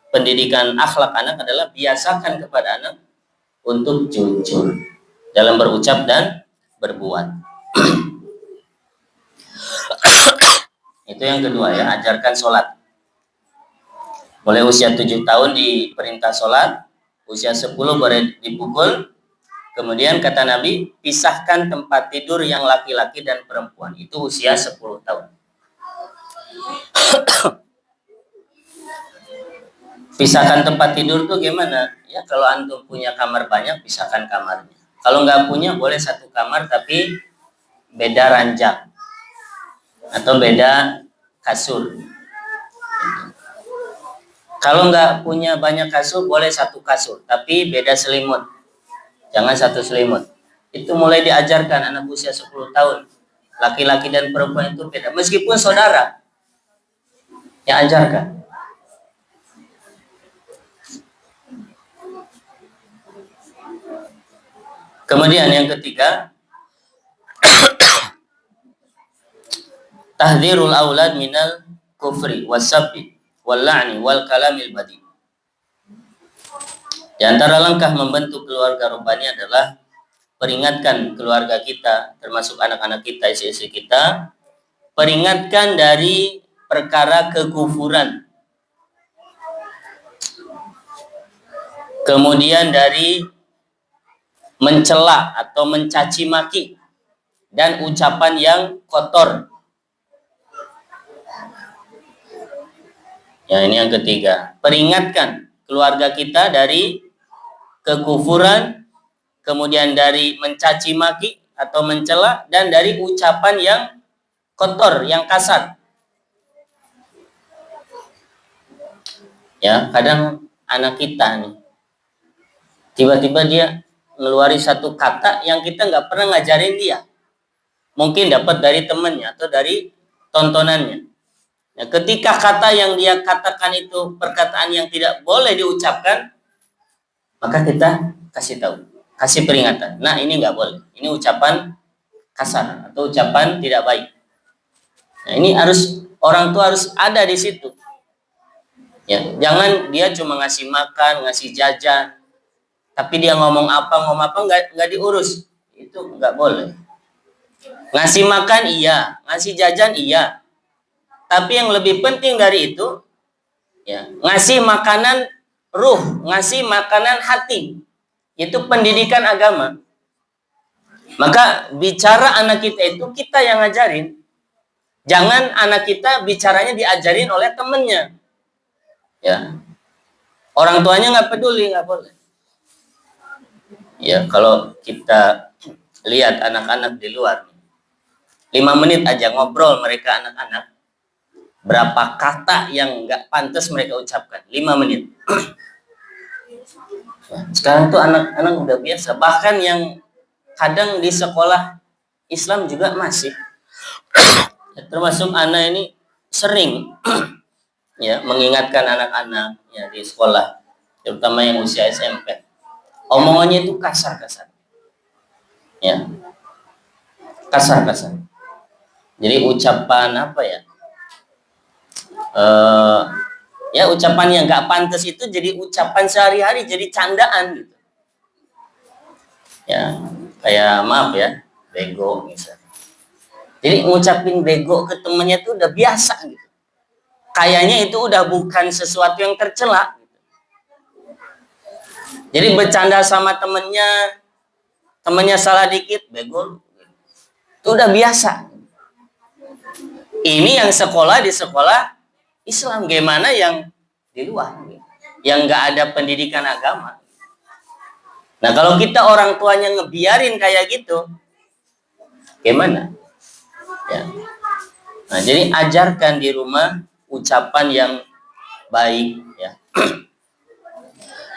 pendidikan akhlak anak adalah biasakan kepada anak untuk jujur dalam berucap dan berbuat. Itu yang kedua ya, ajarkan sholat. Mulai usia 7 tahun diperintah sholat, usia 10 boleh dipukul. Kemudian kata Nabi, pisahkan tempat tidur yang laki-laki dan perempuan. Itu usia 10 tahun. Pisahkan tempat tidur tuh gimana? Ya kalau antum punya kamar banyak, pisahkan kamarnya. Kalau nggak punya, boleh satu kamar tapi beda ranjang atau beda kasur. Kalau nggak punya banyak kasur, boleh satu kasur tapi beda selimut. Jangan satu selimut. Itu mulai diajarkan anak usia 10 tahun. Laki-laki dan perempuan itu beda. Meskipun saudara, ya ajarkan. Kemudian yang ketiga, tahdzirul aulad minal kufri wasabbi wal la'ni wal kalamil badi. Di antara langkah membentuk keluarga robbani adalah peringatkan keluarga kita, termasuk anak-anak kita, istri-istri kita, peringatkan dari perkara kekufuran. Kemudian dari mencela atau mencaci maki dan ucapan yang kotor. Ya, ini yang ketiga. Peringatkan keluarga kita dari kekufuran, kemudian dari mencaci maki atau mencela, dan dari ucapan yang kotor, yang kasar. Ya, kadang anak kita nih tiba-tiba dia ngeluarin satu kata yang kita nggak pernah ngajarin dia. Mungkin dapat dari temannya atau dari tontonannya. Nah, ketika kata yang dia katakan itu perkataan yang tidak boleh diucapkan, maka kita kasih tahu, kasih peringatan. Nah, ini nggak boleh. Ini ucapan kasar atau ucapan tidak baik. Nah, ini harus orang tua harus ada di situ. Ya, jangan dia cuma ngasih makan, ngasih jajan, tapi dia ngomong apa nggak diurus. Itu nggak boleh. Ngasih makan iya, ngasih jajan iya. Tapi yang lebih penting dari itu, ya, ngasih makanan ruh, ngasih makanan hati. Itu pendidikan agama. Maka bicara anak kita itu kita yang ngajarin. Jangan anak kita bicaranya diajarin oleh temennya. Ya. Orang tuanya nggak peduli, nggak boleh. Ya, kalau kita lihat anak-anak di luar, 5 menit aja ngobrol mereka anak-anak, berapa kata yang nggak pantas mereka ucapkan, 5 menit. Sekarang tuh anak-anak udah biasa, bahkan yang kadang di sekolah Islam juga masih, termasuk anak ini sering ya mengingatkan anak-anak ya di sekolah, terutama yang usia SMP, omongannya itu kasar-kasar, ya kasar-kasar. Jadi ucapan apa ya? Ya ucapan yang nggak pantas itu jadi ucapan sehari-hari, jadi candaan gitu. Ya kayak maaf ya, bego misalnya. Jadi ngucapin bego ke temennya itu udah biasa gitu. Kayaknya itu udah bukan sesuatu yang tercela. Gitu. Jadi bercanda sama temennya salah dikit, bego. Itu udah biasa. Ini yang sekolah di sekolah Islam, gimana yang di luar, yang nggak ada pendidikan agama. Nah kalau kita orang tuanya ngebiarin kayak gitu, gimana? Ya. Nah jadi ajarkan di rumah ucapan yang baik. Ya.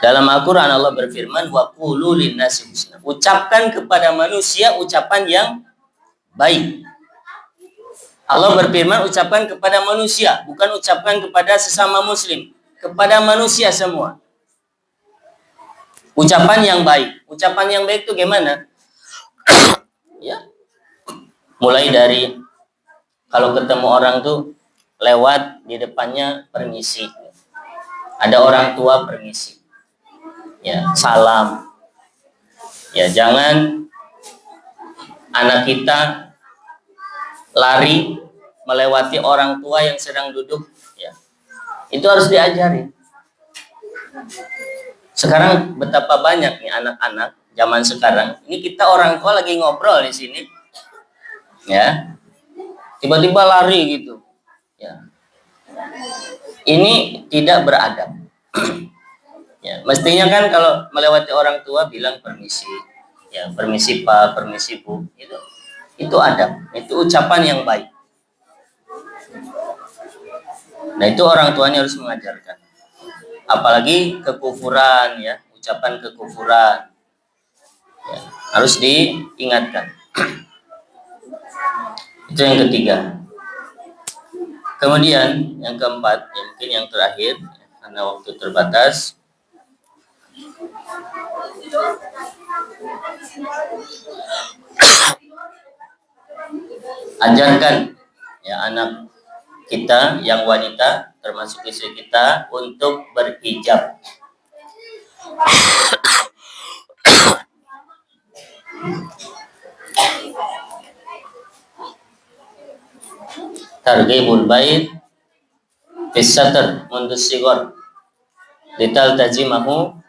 Dalam Al-Quran Allah berfirman, wa qulu linnasi husna. Ucapkan kepada manusia ucapan yang baik. Allah berfirman ucapkan kepada manusia, bukan ucapkan kepada sesama muslim, kepada manusia semua. Ucapan yang baik. Ucapan yang baik itu gimana? Ya. Mulai dari kalau ketemu orang tuh lewat di depannya permisi. Ada orang tua permisi. Ya, salam. Ya, jangan anak kita lari melewati orang tua yang sedang duduk, ya. Itu harus diajarin. Sekarang betapa banyak nih anak-anak zaman sekarang. Ini kita orang tua lagi ngobrol di sini, ya. Tiba-tiba lari gitu, ya. Ini tidak beradab. Ya, mestinya kan kalau melewati orang tua bilang permisi, ya, permisi Pak, permisi Bu, itu adab, itu ucapan yang baik. Nah itu orang tuanya harus mengajarkan. Apalagi kekufuran, ya, ucapan kekufuran, ya, harus diingatkan. Itu yang ketiga. Kemudian yang keempat, ya, mungkin yang terakhir, ya, karena waktu terbatas. Ajarkan ya anak kita yang wanita, termasuk istri kita, untuk berhijab. Targhibul bait fis satr mundus sigor lital tajimahu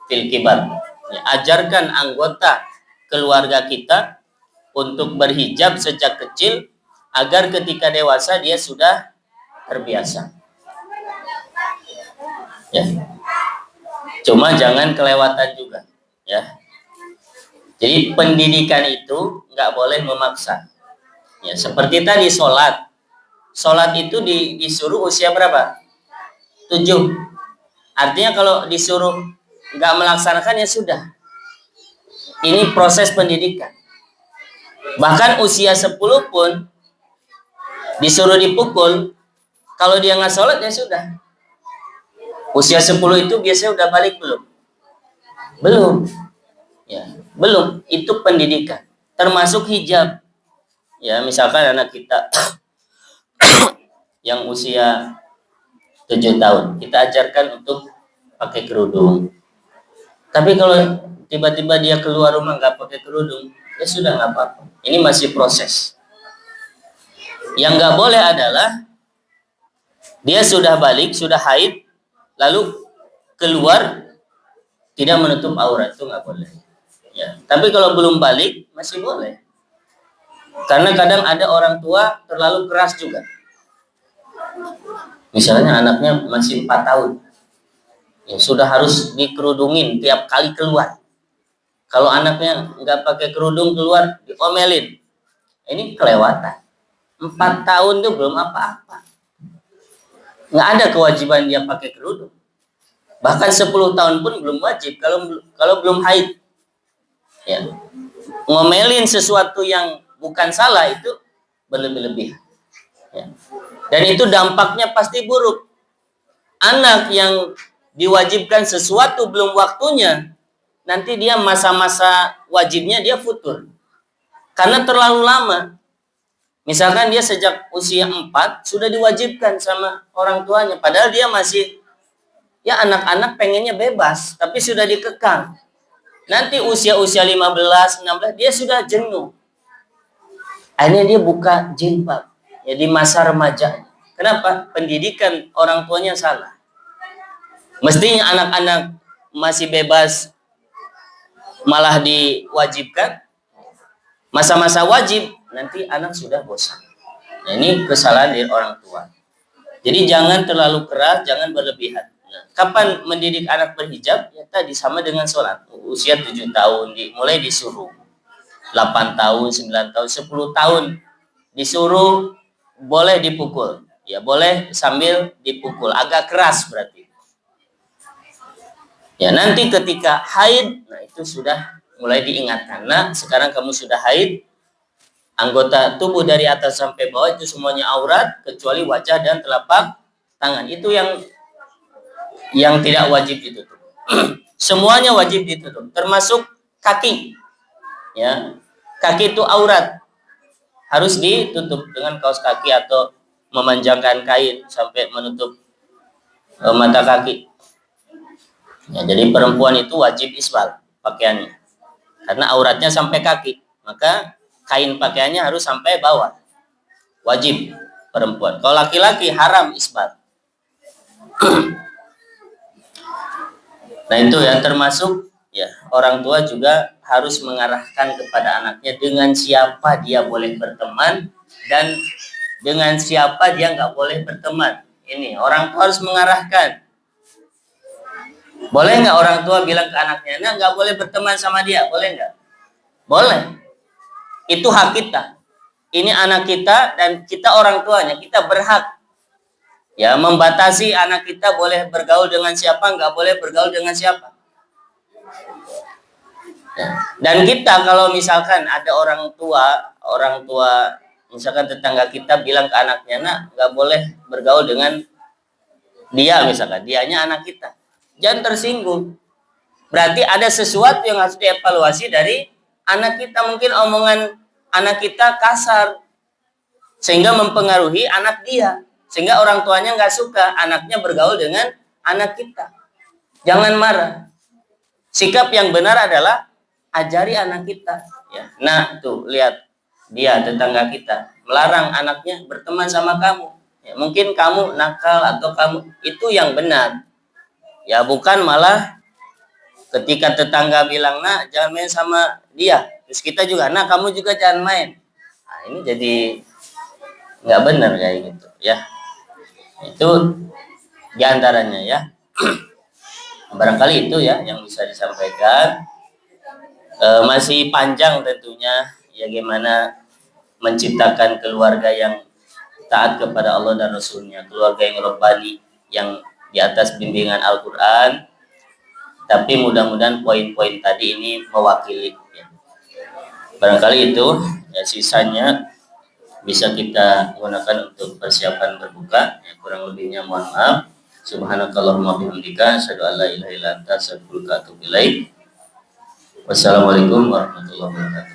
fil kibar. Ya, ajarkan anggota keluarga kita untuk berhijab sejak kecil agar ketika dewasa dia sudah terbiasa. Ya. Cuma jangan kelewatan juga, ya. Jadi pendidikan itu nggak boleh memaksa. Ya, seperti tadi sholat. Sholat itu disuruh usia berapa? 7. Artinya kalau disuruh nggak melaksanakan ya sudah. Ini proses pendidikan. Bahkan usia 10 pun disuruh dipukul, kalau dia nggak sholat ya sudah. Usia 10 itu biasanya udah balik belum? Belum. Ya, belum. Itu pendidikan. Termasuk hijab. Ya, misalkan anak kita yang usia 7 tahun, kita ajarkan untuk pakai kerudung. Tapi kalau tiba-tiba dia keluar rumah nggak pakai kerudung, ya sudah nggak apa-apa. Ini masih proses. Yang nggak boleh adalah dia sudah balik, sudah haid, lalu keluar tidak menutup aurat, itu nggak boleh. Ya, tapi kalau belum balik masih boleh. Karena kadang ada orang tua terlalu keras juga. Misalnya anaknya masih 4 tahun, ya sudah harus dikerudungin tiap kali keluar. Kalau anaknya nggak pakai kerudung keluar, diomelin. Ini kelewatan. 4 tahun itu belum apa-apa. Nggak ada kewajiban dia pakai kerudung. Bahkan 10 tahun pun belum wajib kalau belum haid. Ya. Ngomelin sesuatu yang bukan salah itu berlebih-lebihan. Ya. Dan itu dampaknya pasti buruk. Anak yang diwajibkan sesuatu belum waktunya, nanti dia masa-masa wajibnya dia futur. Karena terlalu lama. Misalkan dia sejak usia 4 sudah diwajibkan sama orang tuanya. Padahal dia masih, ya anak-anak pengennya bebas, tapi sudah dikekang. Nanti usia-usia 15, 16 dia sudah jenuh. Akhirnya dia buka jilbab. Ya di masa remaja. Kenapa? Pendidikan orang tuanya salah. Mestinya anak-anak masih bebas malah diwajibkan. Masa-masa wajib nanti anak sudah bosan. Nah, ini kesalahan dari orang tua. Jadi jangan terlalu keras, jangan berlebihan. Nah, kapan mendidik anak berhijab? Ya tadi sama dengan sholat. Usia 7 tahun mulai disuruh. 8 tahun, 9 tahun, 10 tahun disuruh boleh dipukul. Ya boleh sambil dipukul. Agak keras berarti. Ya nanti ketika haid, nah itu sudah mulai diingatkan. Nah sekarang kamu sudah haid, anggota tubuh dari atas sampai bawah itu semuanya aurat kecuali wajah dan telapak tangan. Itu yang tidak wajib ditutup. Semuanya wajib ditutup, termasuk kaki. Ya, kaki itu aurat, harus ditutup dengan kaos kaki atau memanjangkan kain sampai menutup mata kaki. Ya, jadi perempuan itu wajib isbal pakaiannya, karena auratnya sampai kaki, maka kain pakaiannya harus sampai bawah, wajib perempuan. Kalau laki-laki haram isbal. Nah itu ya, termasuk ya orang tua juga harus mengarahkan kepada anaknya dengan siapa dia boleh berteman dan dengan siapa dia nggak boleh berteman. Ini orang tua harus mengarahkan. Boleh nggak orang tua bilang ke anaknya, nah nggak boleh berteman sama dia, boleh nggak? Boleh. Itu hak kita. Ini anak kita dan kita orang tuanya, kita berhak ya membatasi anak kita boleh bergaul dengan siapa, nggak boleh bergaul dengan siapa. Ya. Dan kita kalau misalkan ada orang tua misalkan tetangga kita bilang ke anaknya, nah nggak boleh bergaul dengan dia, misalkan dianya anak kita, jangan tersinggung. Berarti ada sesuatu yang harus dievaluasi dari anak kita. Mungkin omongan anak kita kasar sehingga mempengaruhi anak dia, sehingga orang tuanya nggak suka anaknya bergaul dengan anak kita. Jangan marah. Sikap yang benar adalah ajari anak kita. Ya. Nah tuh lihat, dia tetangga kita melarang anaknya berteman sama kamu. Ya, mungkin kamu nakal atau kamu itu yang benar. Ya bukan malah ketika tetangga bilang, nah jangan main sama dia, terus kita juga, nah kamu juga jangan main. Nah, ini jadi nggak benar kayak gitu ya. Itu diantaranya ya. Barangkali itu ya yang bisa disampaikan. Masih panjang tentunya ya gimana menciptakan keluarga yang taat kepada Allah dan Rasulnya, keluarga yang rabbani, yang di atas bimbingan Al-Quran. Tapi mudah-mudahan poin-poin tadi ini mewakili ya. Barangkali itu ya, sisanya bisa kita gunakan untuk persiapan berbuka ya, kurang lebihnya mohon maaf. Subhanakallahumma bihamdika asyhadu an la ilaha illa anta astaghfiruka wa atubu ilaik. Wassalamualaikum warahmatullahi wabarakatuh.